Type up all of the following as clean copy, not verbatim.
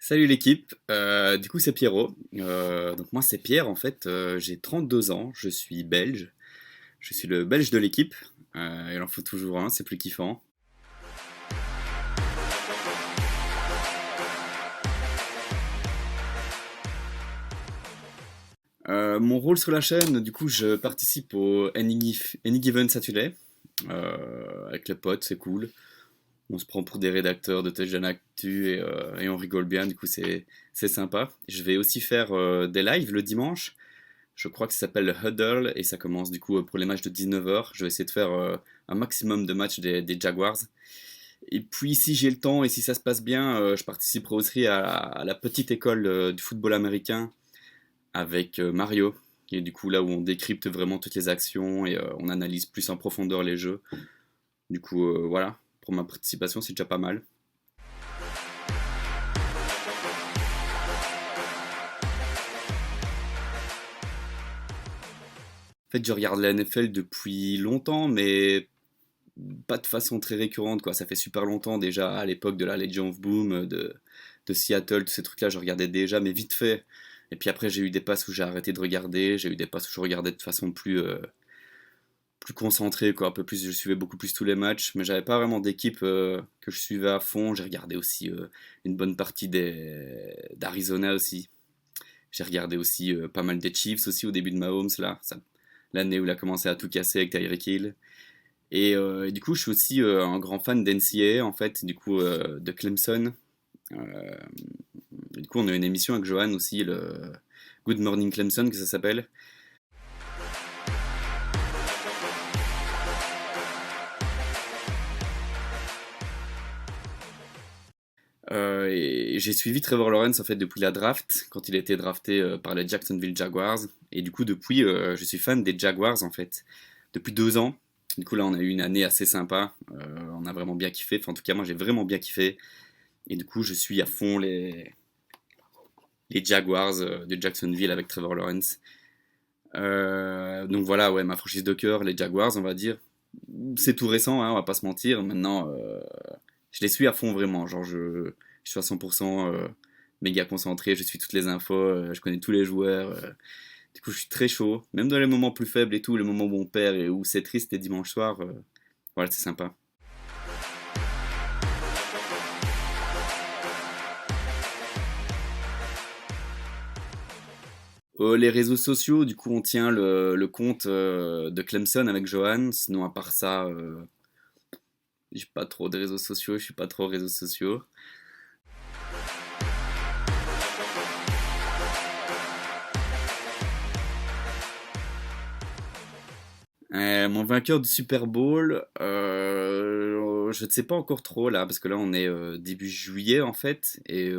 Salut l'équipe, du coup c'est Pierrot. Donc moi c'est Pierre en fait, j'ai 32 ans, je suis belge, je suis le belge de l'équipe, il en faut toujours un, c'est plus kiffant. Mon rôle sur la chaîne, du coup je participe au Any Given Saturday, avec les potes, c'est cool. On se prend pour des rédacteurs de Touchdown Actu et on rigole bien, du coup c'est sympa. Je vais aussi faire des lives le dimanche. Je crois que ça s'appelle le Huddle et ça commence du coup pour les matchs de 19h. Je vais essayer de faire un maximum de matchs des Jaguars. Et puis si j'ai le temps et si ça se passe bien, je participerai aussi à la petite école du football américain avec Mario, qui est du coup là où on décrypte vraiment toutes les actions et on analyse plus en profondeur les jeux. Du coup voilà, pour ma participation c'est déjà pas mal. En fait je regarde la NFL depuis longtemps mais pas de façon très récurrente, quoi. Ça fait super longtemps déjà, à l'époque de la Legion of Boom, de Seattle, tous ces trucs-là, je regardais déjà, mais vite fait. Et puis après, j'ai eu des passes où j'ai arrêté de regarder, j'ai eu des passes où je regardais de façon plus concentrée, quoi. Un peu plus, je suivais beaucoup plus tous les matchs, mais j'avais pas vraiment d'équipe que je suivais à fond. J'ai regardé aussi une bonne partie d'Arizona aussi. J'ai regardé aussi pas mal des Chiefs aussi au début de Mahomes, là. L'année où il a commencé à tout casser avec Tyreek Hill. Et du coup, je suis aussi un grand fan d'NCAA, en fait, du coup, de Clemson. Euh, et du coup, on a une émission avec Johan aussi, le Good Morning Clemson, que ça s'appelle. Et j'ai suivi Trevor Lawrence, en fait, depuis la draft, quand il a été drafté par les Jacksonville Jaguars. Et du coup, depuis, je suis fan des Jaguars, en fait, depuis 2 ans. Du coup, là, on a eu une année assez sympa. On a vraiment bien kiffé. Enfin, en tout cas, moi, j'ai vraiment bien kiffé. Et du coup, je suis à fond les Jaguars de Jacksonville avec Trevor Lawrence. Donc voilà, ouais, ma franchise de cœur, les Jaguars, on va dire. C'est tout récent, hein, on va pas se mentir. Maintenant, je les suis à fond vraiment. Genre, je suis à 100% méga concentré, je suis toutes les infos, je connais tous les joueurs. Du coup, je suis très chaud. Même dans les moments plus faibles et tout, les moments où on perd et où c'est triste les dimanches soirs, voilà, c'est sympa. Les réseaux sociaux, du coup, on tient le compte de Clemson avec Johan. Sinon, à part ça, j'ai pas trop de réseaux sociaux, je suis pas trop réseaux sociaux. Mon vainqueur du Super Bowl, je ne sais pas encore trop là, parce que là on est début juillet en fait, et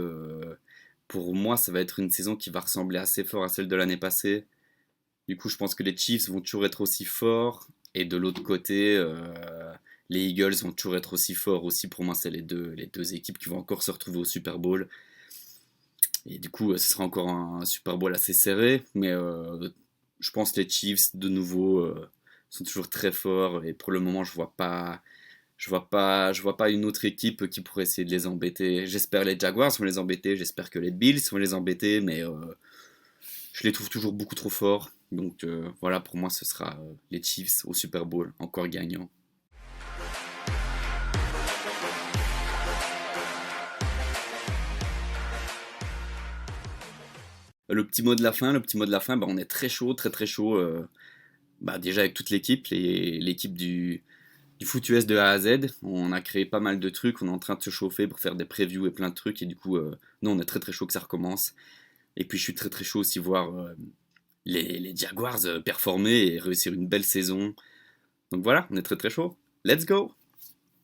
pour moi ça va être une saison qui va ressembler assez fort à celle de l'année passée. Du coup je pense que les Chiefs vont toujours être aussi forts, et de l'autre côté les Eagles vont toujours être aussi forts aussi. Pour moi c'est les deux équipes qui vont encore se retrouver au Super Bowl, et du coup ce sera encore un Super Bowl assez serré, mais je pense que les Chiefs de nouveau sont toujours très forts, et pour le moment je vois pas une autre équipe qui pourrait essayer de les embêter. J'espère les Jaguars vont les embêter, j'espère que les Bills vont les embêter, mais je les trouve toujours beaucoup trop forts. Donc voilà, pour moi ce sera les Chiefs au Super Bowl, encore gagnant. Le petit mot de la fin, bah, on est très chaud, très très chaud. Bah, déjà avec toute l'équipe, l'équipe du foot US de A à Z. On a créé pas mal de trucs, on est en train de se chauffer pour faire des previews et plein de trucs. Et du coup, non, on est très très chaud que ça recommence. Et puis je suis très très chaud aussi voir les Jaguars performer et réussir une belle saison. Donc voilà, on est très très chaud. Let's go!